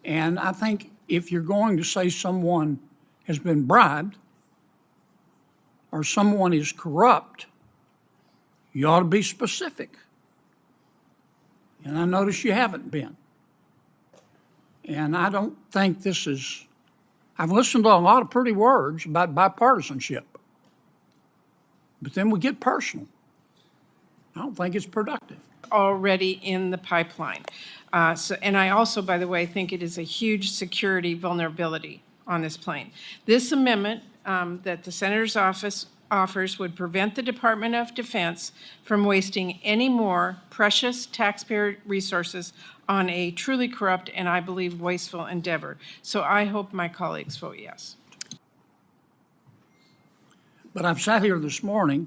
And I think if you're going to say someone has been bribed or someone is corrupt, you ought to be specific. And I notice you haven't been. And I don't think this is, I've listened to a lot of pretty words about bipartisanship, but then we get personal. I don't think it's productive. Already in the pipeline. And I also, by the way, think it is a huge security vulnerability on this plane. This amendment that the Senator's office offers would prevent the Department of Defense from wasting any more precious taxpayer resources on a truly corrupt and, I believe, wasteful endeavor. So I hope my colleagues vote yes. But I've sat here this morning.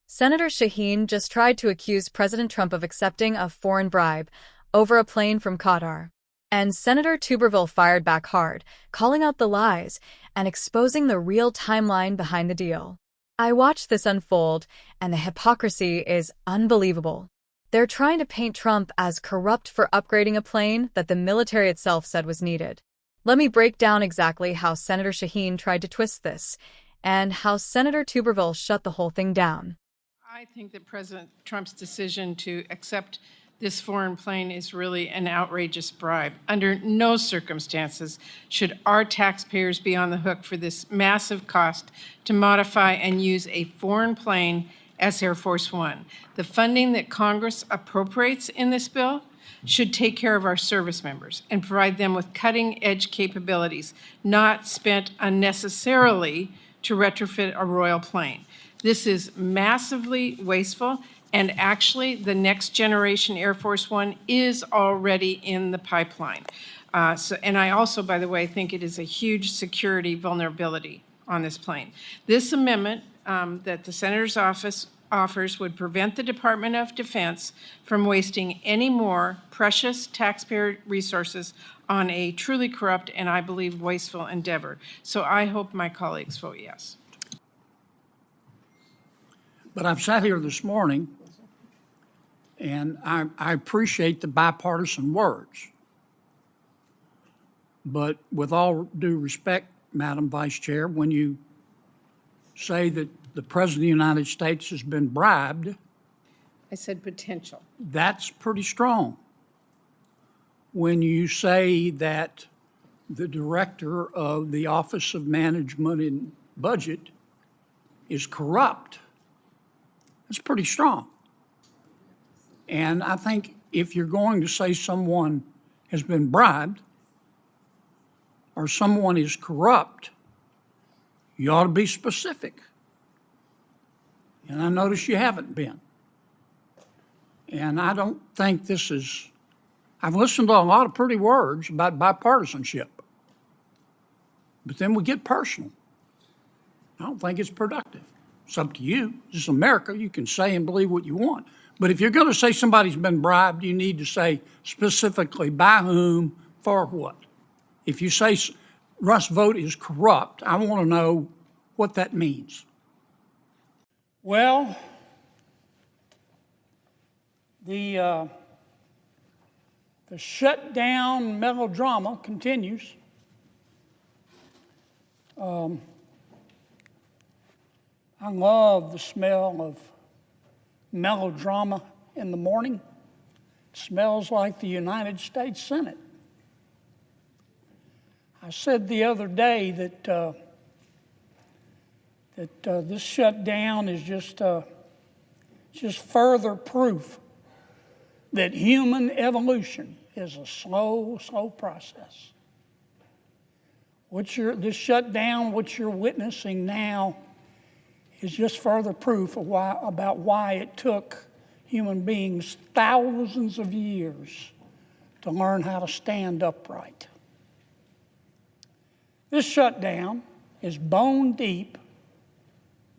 Senator Shaheen just tried to accuse President Trump of accepting a foreign bribe over a plane from Qatar. And Senator Tuberville fired back hard, calling out the lies and exposing the real timeline behind the deal. I watched this unfold, and the hypocrisy is unbelievable. They're trying to paint Trump as corrupt for upgrading a plane that the military itself said was needed. Let me break down exactly how Senator Shaheen tried to twist this, and how Senator Tuberville shut the whole thing down. I think that President Trump's decision to accept this foreign plane is really an outrageous bribe. Under no circumstances should our taxpayers be on the hook for this massive cost to modify and use a foreign plane as Air Force One. The funding that Congress appropriates in this bill should take care of our service members and provide them with cutting-edge capabilities, not spent unnecessarily to retrofit a royal plane. This is massively wasteful, and actually the next generation Air Force One is already in the pipeline. And I also, by the way, think it is a huge security vulnerability on this plane. This amendment that the Senator's office offers would prevent the Department of Defense from wasting any more precious taxpayer resources on a truly corrupt and, I believe, wasteful endeavor. So I hope my colleagues vote yes. But I've sat here this morning, and I appreciate the bipartisan words. But with all due respect, Madam Vice Chair, when you say that the President of the United States has been bribed, I said potential. That's pretty strong. When you say that the director of the Office of Management and Budget is corrupt, that's pretty strong. And I think if you're going to say someone has been bribed or someone is corrupt, you ought to be specific. And I notice you haven't been. And I don't think this is, I've listened to a lot of pretty words about bipartisanship, but then we get personal. I don't think it's productive. It's up to you. This is America. You can say and believe what you want. But if you're going to say somebody's been bribed, you need to say specifically by whom, for what. If you say Russ Vogt is corrupt, I want to know what that means. Well, the shutdown melodrama continues. I love the smell of melodrama in the morning. It smells like the United States Senate. I said the other day that this shutdown is just further proof that human evolution is a slow process. This shutdown, what you're witnessing now, is just further proof of why it took human beings thousands of years to learn how to stand upright. This shutdown is bone deep,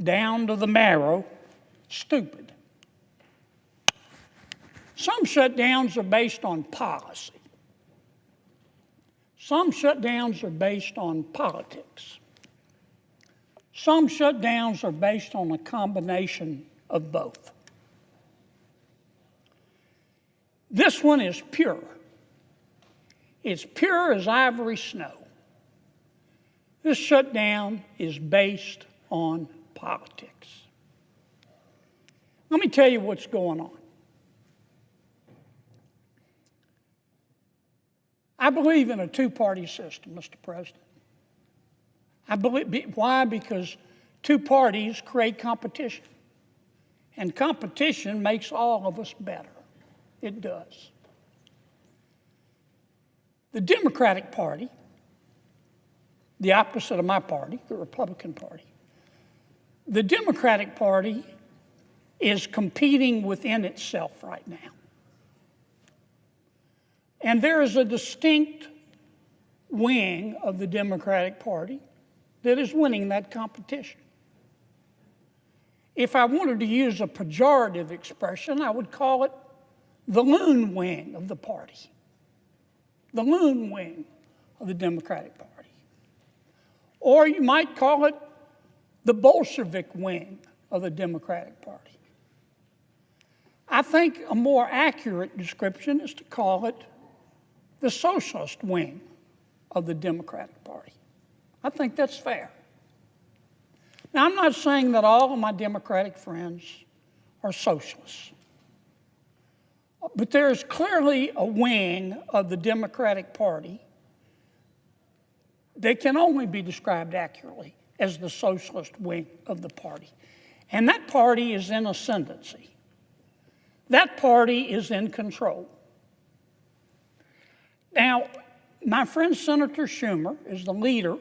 down to the marrow, stupid. Some shutdowns are based on policy. Some shutdowns are based on politics. Some shutdowns are based on a combination of both. This one is pure. It's pure as ivory snow. This shutdown is based on politics. Let me tell you what's going on. I believe in a two-party system, Mr. President. Why? Because two parties create competition. And competition makes all of us better. It does. The Democratic Party, the opposite of my party, the Republican Party, the Democratic Party is competing within itself right now. And there is a distinct wing of the Democratic Party that is winning that competition. If I wanted to use a pejorative expression, I would call it the loon wing of the party. The loon wing of the Democratic Party. Or you might call it the Bolshevik wing of the Democratic Party. I think a more accurate description is to call it the socialist wing of the Democratic Party. I think that's fair. Now, I'm not saying that all of my Democratic friends are socialists, but there is clearly a wing of the Democratic Party that can only be described accurately as the socialist wing of the party. And that party is in ascendancy. That party is in control. Now, my friend Senator Schumer is the leader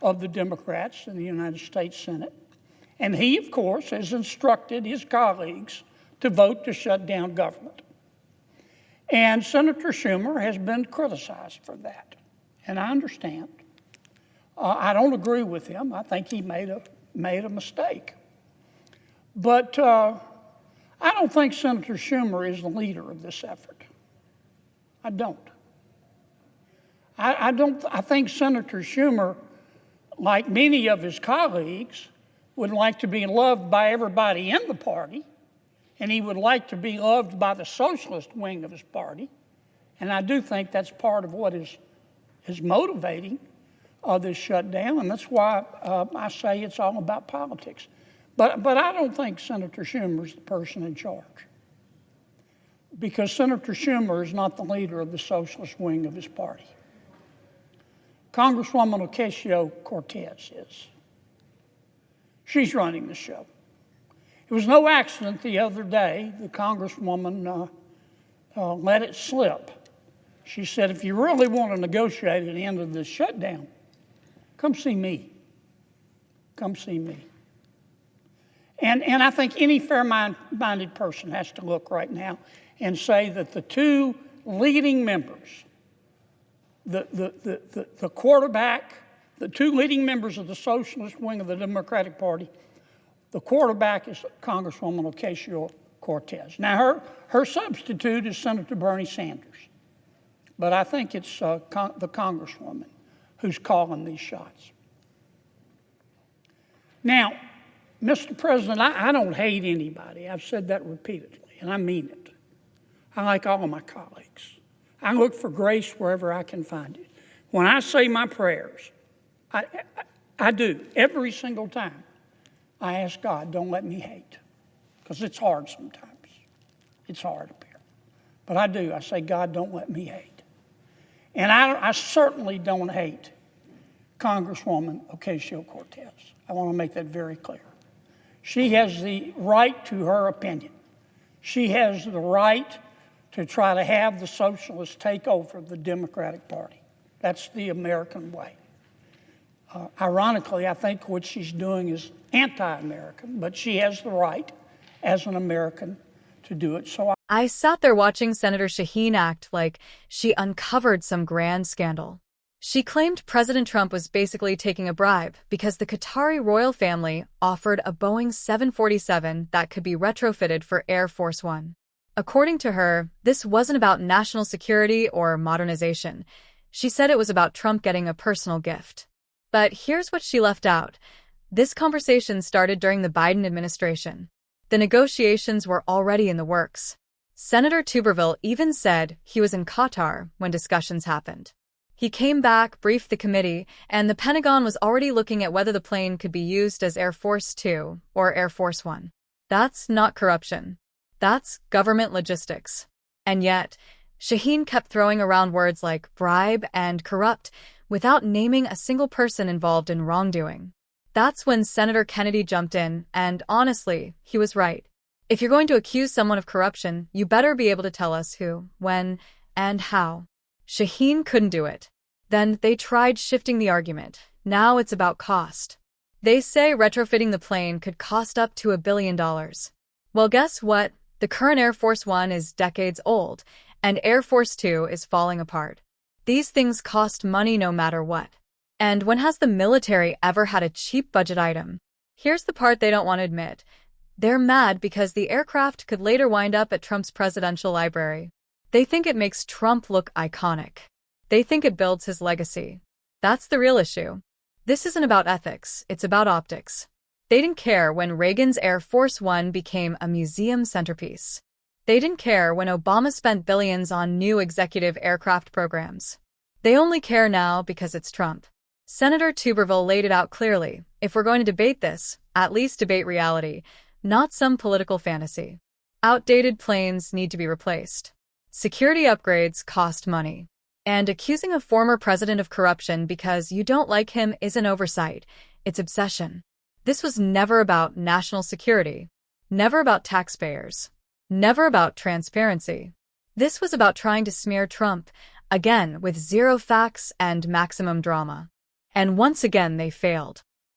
of the Democrats in the United States Senate. And he, of course, has instructed his colleagues to vote to shut down government. And Senator Schumer has been criticized for that. And I understand. I don't agree with him. I think he made a mistake. But I don't think Senator Schumer is the leader of this effort. I don't. I think Senator Schumer, like many of his colleagues, would like to be loved by everybody in the party, and he would like to be loved by the socialist wing of his party. And I do think that's part of what is motivating this shutdown, and that's why I say it's all about politics. But I don't think Senator Schumer is the person in charge, because Senator Schumer is not the leader of the socialist wing of his party. Congresswoman Ocasio-Cortez is. She's running the show. It was no accident the other day the Congresswoman let it slip. She said, if you really want to negotiate at the end of this shutdown, come see me. Come see me. And I think any fair-minded person has to look right now and say that the two leading members, the quarterback, the two leading members of the socialist wing of the Democratic Party, the quarterback is Congresswoman Ocasio-Cortez. Now, her substitute is Senator Bernie Sanders. But I think it's the Congresswoman who's calling these shots. Now, Mr. President, I don't hate anybody. I've said that repeatedly, and I mean it. I like all of my colleagues. I look for grace wherever I can find it. When I say my prayers, I do. Every single time, I ask God, don't let me hate, because it's hard sometimes. It's hard up here. But I do. I say, God, don't let me hate. And I certainly don't hate Congresswoman Ocasio-Cortez. I want to make that very clear. She has the right to her opinion. She has the right to try to have the socialists take over the Democratic Party. That's the American way. Ironically, I think what she's doing is anti-American, but she has the right as an American to do it. So I sat there watching Senator Shaheen act like she uncovered some grand scandal. She claimed President Trump was basically taking a bribe because the Qatari royal family offered a Boeing 747 that could be retrofitted for Air Force One. According to her, this wasn't about national security or modernization. She said it was about Trump getting a personal gift. But here's what she left out. This conversation started during the Biden administration. The negotiations were already in the works. Senator Tuberville even said he was in Qatar when discussions happened. He came back, briefed the committee, and the Pentagon was already looking at whether the plane could be used as Air Force 2 or Air Force 1. That's not corruption. That's government logistics. And yet, Shaheen kept throwing around words like bribe and corrupt without naming a single person involved in wrongdoing. That's when Senator Kennedy jumped in, and honestly, he was right. If you're going to accuse someone of corruption, you better be able to tell us who, when, and how. Shaheen couldn't do it. Then they tried shifting the argument. Now it's about cost. They say retrofitting the plane could cost up to $1 billion. Well, guess what? The current Air Force One is decades old, and Air Force Two is falling apart. These things cost money no matter what. And when has the military ever had a cheap budget item? Here's the part they don't want to admit. They're mad because the aircraft could later wind up at Trump's presidential library. They think it makes Trump look iconic. They think it builds his legacy. That's the real issue. This isn't about ethics, it's about optics. They didn't care when Reagan's Air Force One became a museum centerpiece. They didn't care when Obama spent billions on new executive aircraft programs. They only care now because it's Trump. Senator Tuberville laid it out clearly. If we're going to debate this, at least debate reality, not some political fantasy. Outdated planes need to be replaced. Security upgrades cost money. And accusing a former president of corruption because you don't like him isn't oversight, it's obsession. This was never about national security, never about taxpayers, never about transparency. This was about trying to smear Trump, again with zero facts and maximum drama. And once again they failed.